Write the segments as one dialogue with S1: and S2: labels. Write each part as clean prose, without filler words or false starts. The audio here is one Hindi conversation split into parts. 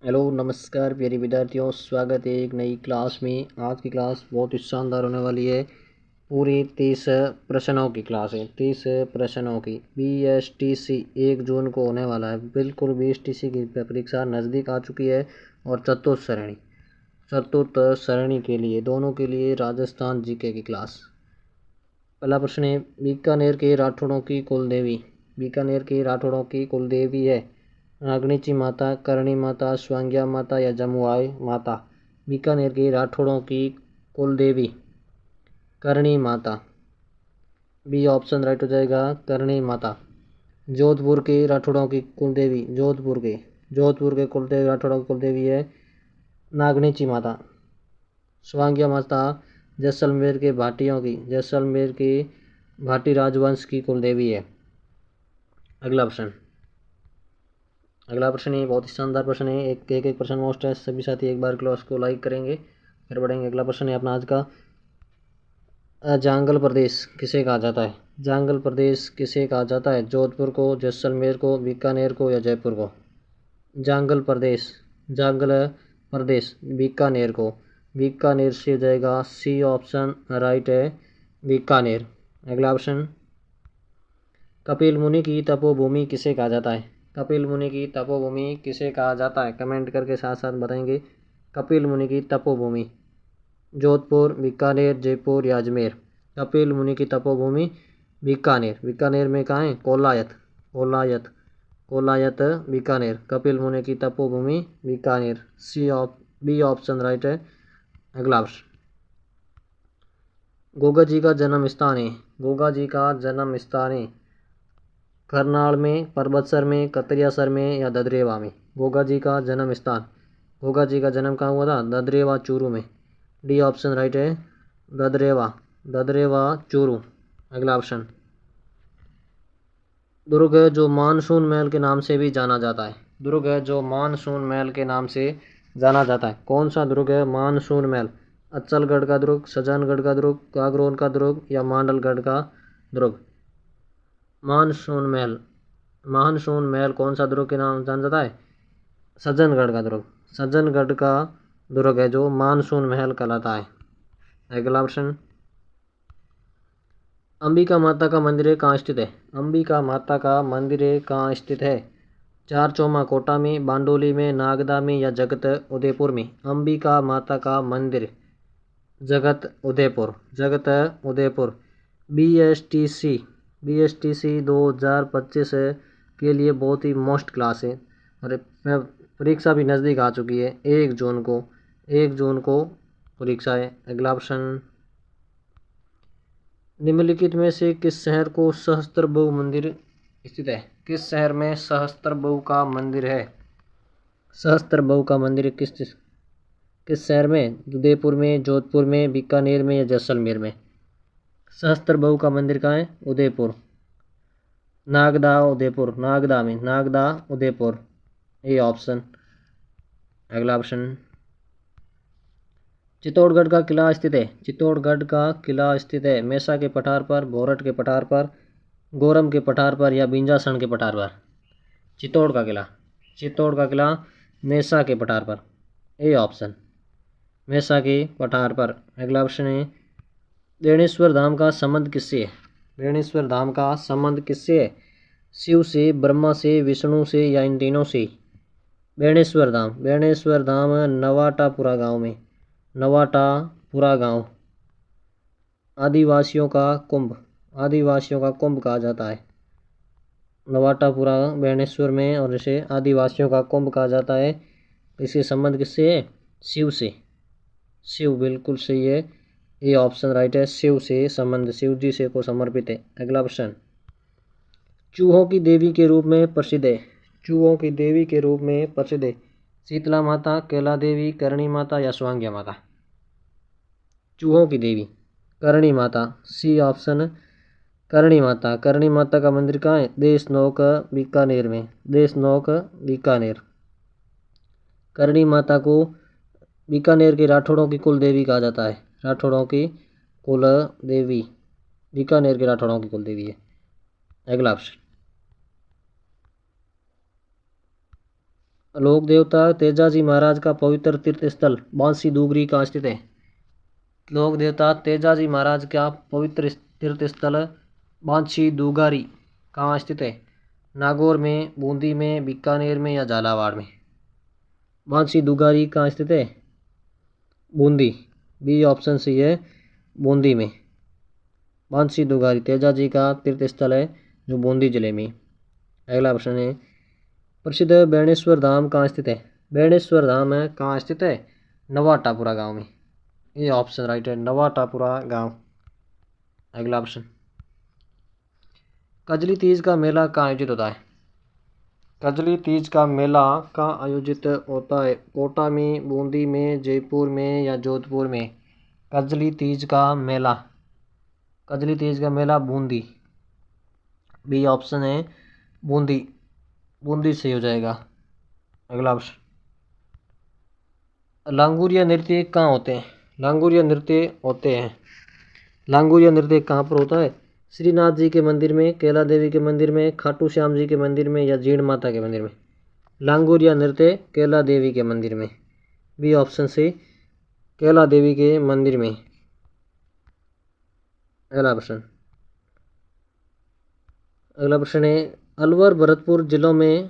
S1: हेलो नमस्कार प्यारे विद्यार्थियों, स्वागत है एक नई क्लास में। आज की क्लास बहुत ही शानदार होने वाली है। पूरी 30 प्रश्नों की क्लास है। 30 प्रश्नों की BSTC 1 जून को होने वाला है। बिल्कुल BSTC की परीक्षा नज़दीक आ चुकी है। और चतुर्थ श्रेणी के लिए दोनों के लिए राजस्थान जीके की क्लास। पहला प्रश्न है, बीकानेर के राठौड़ों की कुल देवी। बीकानेर के राठौड़ों की कुल देवी है नागणीची माता, करणी माता, स्वांग्या माता या जमुआई माता। बीकानेर के राठौड़ों की कुल देवी Karni Mata. B option right हो जाएगा, करणी माता। जोधपुर के राठौड़ों की कुल देवी, जोधपुर के कुल देवी राठौड़ों की कुल देवी है नागणीची माता। स्वांग्या माता जैसलमेर के भाटी राजवंश की कुल देवी है। अगला प्रश्न ये बहुत ही शानदार प्रश्न है। एक प्रश्न मोस्ट है। सभी साथी एक बार क्लास को लाइक करेंगे, फिर बढ़ेंगे। अगला प्रश्न है अपना आज का, जांगल प्रदेश किसे कहा जाता है? जांगल प्रदेश किसे कहा जाता है? जोधपुर को, जैसलमेर को, बीकानेर को या जयपुर को? जांगल प्रदेश बीकानेर को। बीकानेर से हो जाएगा, सी ऑप्शन राइट है, बीकानेर। अगला ऑप्शन, कपिल मुनि की तपोभूमि किसे कहा जाता है? कपिल मुनि की तपोभूमि किसे कहा जाता है? कमेंट करके साथ साथ बताएंगे। कपिल मुनि की तपोभूमि जोधपुर, बीकानेर, जयपुर या अजमेर? कपिल मुनि की तपोभूमि बीकानेर। बीकानेर में कहाँ है? कोलायत बीकानेर। कपिल मुनि की तपोभूमि बीकानेर। बी ऑप्शन राइट है। अगला ऑप्शन, गोगा जी का जन्म स्थान है करनाल में, परबतसर में, कतरियासर में या ददरेवा में? गोगा जी का जन्म स्थान, गोगा जी का जन्म कहाँ हुआ था? ददरेवा चूरू में। डी ऑप्शन राइट है, ददरेवा चूरू। अगला ऑप्शन, दुर्ग है जो मानसून महल के नाम से भी जाना जाता है। दुर्ग है जो मानसून महल के नाम से जाना जाता है। कौन सा दुर्ग है मानसून महल? अच्चलगढ़ का दुर्ग, सज्जनगढ़ का दुर्ग, कागरोन का दुर्ग या मांडलगढ़ का दुर्ग? मानसून महल कौन सा दुर्ग के नाम जाना जाता है? सज्जनगढ़ का दुर्ग। सज्जनगढ़ का दुर्ग है जो मानसून महल कहलाता है। अगला ऑप्शन, अंबिका माता का मंदिर कहाँ स्थित है? अंबिका माता का मंदिर कहाँ स्थित है? चारचौमा कोटा में, बांडोली में, नागदा में या जगत उदयपुर में? अंबिका माता का मंदिर जगत उदयपुर। BSTC 2025 के लिए बहुत ही मोस्ट क्लास है। और परीक्षा भी नज़दीक आ चुकी है। 1 जून को परीक्षा है। अगला ऑप्शन, निम्नलिखित में से किस शहर को सहस्त्रबहु मंदिर स्थित है? किस शहर में सहस्त्रबहु का मंदिर है? सहस्त्रबहु का मंदिर किस शहर में? उदयपुर में, जोधपुर में, बीकानेर में या जैसलमेर में? सहस्त्रबहु का मंदिर कहाँ है? उदयपुर, नागदा उदयपुर। ये ऑप्शन। अगला ऑप्शन, चित्तौड़गढ़ का किला स्थित है मेसा के पठार पर, भोरठ के पठार पर, गोरम के पठार पर या बिंजासन के पठार पर? चित्तौड़ का किला मेसा के पठार पर। ए ऑप्शन, मेसा के पठार पर। अगला ऑप्शन है, बेणेश्वर धाम का संबंध किससे है? शिव से, ब्रह्मा से, विष्णु से या इन तीनों से? बेणेश्वर धाम नवाटापुरा गांव। आदिवासियों का कुंभ कहा जाता है नवाटापुरा बेणेश्वर में, और इसे आदिवासियों का कुंभ कहा जाता है। इसके संबंध किससे है? शिव बिल्कुल सही है। ये ऑप्शन राइट है, शिव से संबंध, शिव जी से को समर्पित है। अगला प्रश्न, चूहों की देवी के रूप में प्रसिद्ध है शीतला माता, कैला देवी, करणी माता या स्वांग्या माता? चूहों की देवी करणी माता। सी ऑप्शन, करणी माता का मंदिर कहाँ है? देशनोक बीकानेर। करणी माता को बीकानेर के राठौड़ों की कुल देवी कहा जाता है। बीकानेर के राठौड़ों की कुल देवी है। अगला ऑप्शन, लोक देवता तेजाजी महाराज का पवित्र तीर्थ स्थल बांसी दुगरी कहाँ स्थित है? लोक देवता तेजाजी महाराज का पवित्र तीर्थ स्थल बांसी दुगारी कहाँ स्थित है? नागौर में, बूंदी में, बीकानेर में या झालावाड़ में? बांसी दुगारी कहाँ स्थित है? बूंदी। बी ऑप्शन सही है, बूंदी में। बांसी दुगारी तेजाजी का तीर्थ स्थल है जो बूंदी जिले में। अगला प्रश्न है, प्रसिद्ध बेणेश्वर धाम कहाँ स्थित है? बेणेश्वर धाम है कहाँ स्थित है? नवाटापुरा गांव में। ये ऑप्शन राइट है, नवाटापुरा गांव। अगला प्रश्न, कजली तीज का मेला कहाँ आयोजित होता है? कजली तीज का मेला कहाँ आयोजित होता है? कोटा में, बूंदी में, जयपुर में या जोधपुर में? कजली तीज का मेला, कजली तीज का मेला बूंदी। बी ऑप्शन है, बूंदी। बूंदी सही हो जाएगा। अगला प्रश्न, लांगुरिया नृत्य कहाँ होते हैं? लांगुरिया नृत्य होते हैं, लांगुरिया नृत्य कहाँ पर होता है? श्रीनाथ जी के मंदिर में, कैला देवी के मंदिर में, खाटू श्याम जी के मंदिर में या जीण माता के मंदिर में? लांगुरिया नृत्य कैला देवी के मंदिर में। बी ऑप्शन से, कैला देवी के मंदिर में। अगला प्रश्न, अगला प्रश्न है, अलवर भरतपुर जिलों में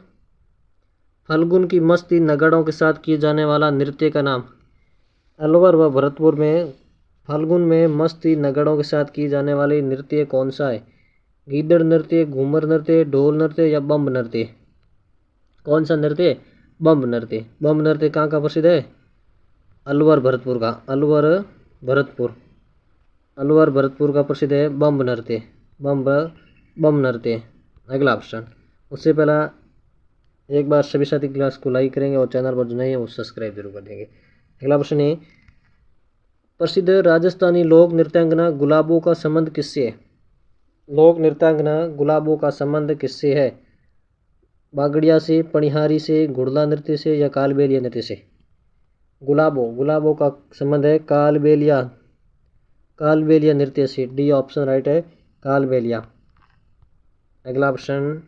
S1: फल्गुन की मस्ती नगाड़ों के साथ किए जाने वाला नृत्य का नाम? अलवर व भरतपुर में फाल्गुन में मस्ती नगाड़ों के साथ की जाने वाली नृत्य कौन सा है? गीदड़ नृत्य, घूमर नृत्य, ढोल नृत्य या बम्ब नृत्य? कौन सा नृत्य? बम्ब नृत्य। बम्ब नृत्य कहाँ का प्रसिद्ध है? अलवर भरतपुर का। अलवर भरतपुर, अलवर भरतपुर का प्रसिद्ध है बम्ब नृत्य। बम्ब नृत्य। अगला प्रश्न, उससे पहला एक बार सभी साथी क्लास को लाइक करेंगे और चैनल पर जो नहीं है वो सब्सक्राइब जरूर कर देंगे। अगला प्रश्न है, प्रसिद्ध राजस्थानी लोक नृत्यांगना गुलाबों का संबंध किससे है? लोक नृत्यांगना गुलाबों का संबंध किससे है? बागड़िया से, पनिहारी से, घुड़ला नृत्य से या कालबेलिया नृत्य से? गुलाबों का संबंध है कालबेलिया नृत्य से। डी ऑप्शन राइट है, कालबेलिया। अगला प्रश्न,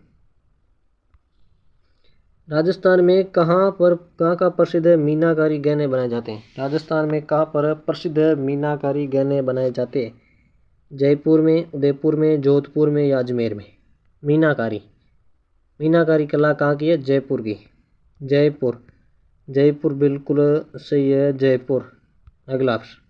S1: राजस्थान में कहाँ का प्रसिद्ध मीनाकारी गहने बनाए जाते हैं? राजस्थान में कहाँ पर प्रसिद्ध मीनाकारी गहने बनाए जाते हैं? जयपुर में, उदयपुर में, जोधपुर में या अजमेर में? मीनाकारी कला कहाँ की है? जयपुर की। जयपुर बिल्कुल सही है, जयपुर। अगला प्रश्न,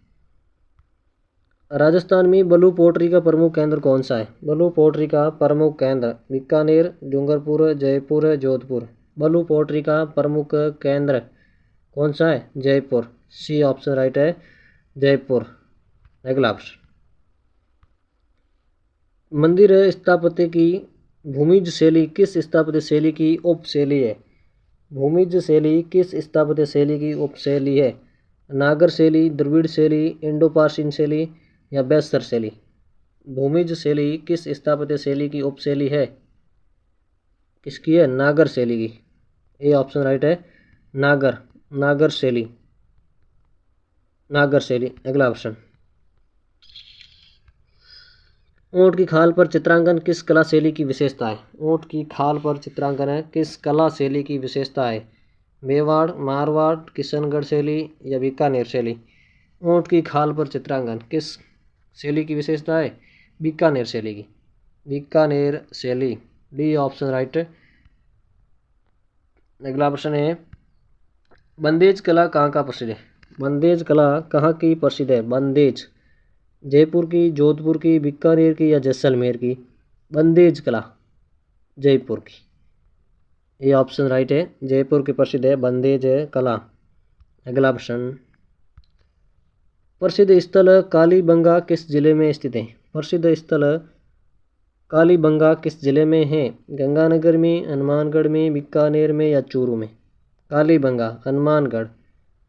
S1: राजस्थान में बलू पोट्री का प्रमुख केंद्र कौन सा है? बलू पोट्री का प्रमुख केंद्र बीकानेर, डूंगरपुर, जयपुर, जोधपुर? बलू पोट्री का प्रमुख केंद्र कौन सा है? जयपुर। सी ऑप्शन राइट है, जयपुर। अगला प्रश्न, मंदिर स्थापत्य की भूमिज शैली किस स्थापत्य शैली की उपशैली है? भूमिज शैली किस स्थापत्य शैली की उपशैली है? नागर शैली, द्रविड़ शैली, इंडो पार्सियन शैली या बैसर शैली? भूमिज शैली किस स्थापत्य शैली की उपशैली है? किसकी है? नागर शैली की। ए ऑप्शन राइट है, नागर शैली। अगला प्रश्न, ऊँट की खाल पर चित्रांकन किस कला शैली की विशेषता है? ऊँट की खाल पर चित्रांकन है किस कला शैली की विशेषता है? मेवाड़, मारवाड़, किशनगढ़ शैली या बीकानेर शैली? ऊँट की खाल पर चित्रांकन किस शैली की विशेषता है? बीकानेर शैली की। बीकानेर शैली। D option right. अगला प्रश्न है, बंदेज कला कहाँ का प्रसिद्ध है? बंदेज कला कहाँ की प्रसिद्ध है? बंदेज जयपुर की, जोधपुर की, बीकानेर की या जैसलमेर की? बंदेज कला जयपुर की। ये ऑप्शन राइट है, जयपुर की प्रसिद्ध है बंदेज कला। अगला प्रश्न, प्रसिद्ध स्थल कालीबंगा किस जिले में स्थित है? प्रसिद्ध स्थल कालीबंगा किस जिले में है? गंगानगर में, हनुमानगढ़ में, बीकानेर में या चूरू में? Kalibangan, Hanumangarh.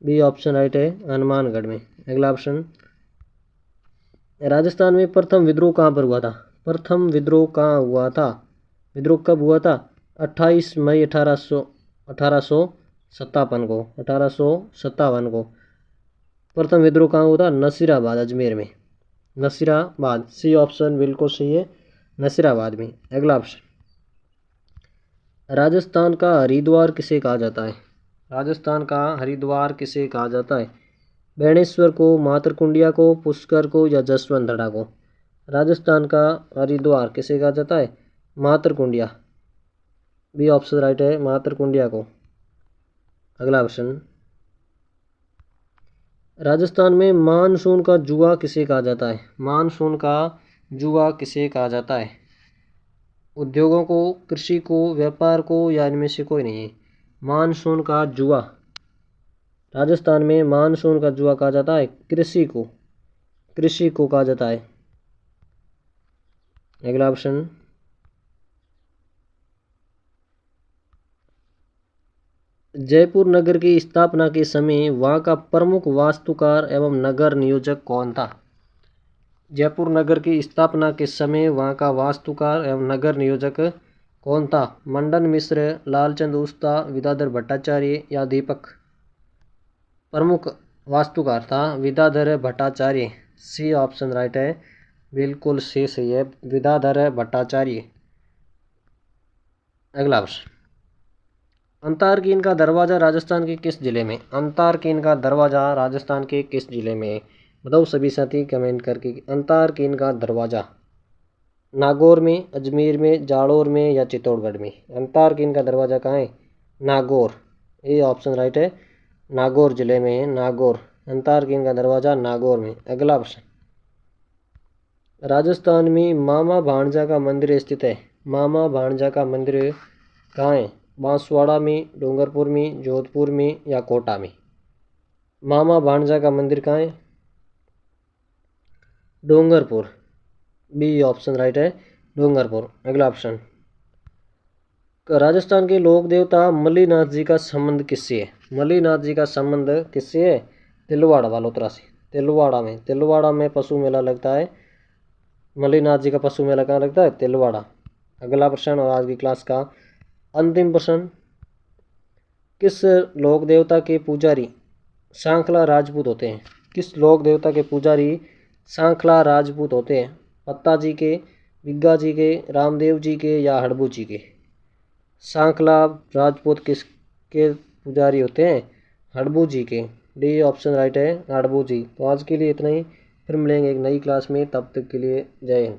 S1: B option right है, हनुमानगढ़ में। अगला प्रश्न, राजस्थान में प्रथम विद्रोह कहाँ पर हुआ था? प्रथम विद्रोह कहाँ हुआ था? विद्रोह कब हुआ था? 28 मई 1857 को। प्रथम विद्रोह कहाँ हुआ था? नसीराबाद, अजमेर में। नसीराबाद। सी ऑप्शन बिल्कुल सही है, नसीराबाद में। अगला प्रश्न, राजस्थान का हरिद्वार किसे कहा जाता है? राजस्थान का हरिद्वार किसे कहा जाता है? बेणेश्वर को, मातरकुंडिया को, पुष्कर को या जसवंतगढ़ को? राजस्थान का हरिद्वार किसे कहा जाता है? मातरकुंडिया। बी ऑप्शन राइट है, मातरकुंडिया को। अगला प्रश्न, राजस्थान में मानसून का जुआ किसे कहा जाता है? मानसून का जुआ किसे कहा जाता है? उद्योगों को, कृषि को, व्यापार को या इनमें से कोई नहीं है? मानसून का जुआ, राजस्थान में मानसून का जुआ कहा जाता है कृषि को, कृषि को कहा जाता है। अगला ऑप्शन, जयपुर नगर की स्थापना के समय वहां का प्रमुख वास्तुकार एवं नगर नियोजक कौन था? जयपुर नगर की स्थापना के समय वहां का वास्तुकार एवं नगर नियोजक कौन था? मंडन मिश्र, लालचंद उस्ता, विद्याधर भट्टाचार्य या दीपक? प्रमुख वास्तुकार था Vidyadhar Bhattacharya. C option right है, बिल्कुल सही है, विद्याधर भट्टाचार्य। अगला प्रश्न, अंतारकीन का दरवाजा राजस्थान के किस जिले में? अंतारकीन का दरवाजा राजस्थान के किस जिले में? बताओ सभी साथी कमेंट करके। अंतारकीन का दरवाजा नागौर में, अजमेर में, जालौर में या चित्तौड़गढ़ में? अंतारकीन का दरवाजा कहाँ है? नागौर। ये ऑप्शन राइट है, नागौर जिले में है, नागौर। अंतारकीन का दरवाजा नागौर में। अगला प्रश्न, राजस्थान में मामा भाणजा का मंदिर स्थित है। मामा भाणजा का मंदिर कहाँ है? बांसवाड़ा में, डूंगरपुर में, जोधपुर में या कोटा में? मामा भाणजा का मंदिर कहाँ है? डूंगरपुर। बी ऑप्शन राइट है, डूंगरपुर। अगला ऑप्शन, राजस्थान के लोक देवता मल्लीनाथ जी का संबंध किससे है? मल्लीनाथ जी का संबंध किससे है? तिलवाड़ा बालोतरा से। तिलवाड़ा में पशु मेला लगता है। मल्लीनाथ जी का पशु मेला कहाँ लगता है? तिलवाड़ा। अगला प्रश्न और आज की क्लास का अंतिम प्रश्न, किस लोक देवता के पुजारी सांखला राजपूत होते हैं? किस लोक देवता के पुजारी सांखला राजपूत होते हैं? पत्ता जी के, विग्गा जी के, रामदेव जी के या हड़बू जी के? सांखला राजपूत किसके पुजारी होते हैं? हड़बू जी के। डी ऑप्शन राइट है, हड़बू जी। तो आज के लिए इतना ही, फिर मिलेंगे एक नई क्लास में, तब तक के लिए जय हिंद।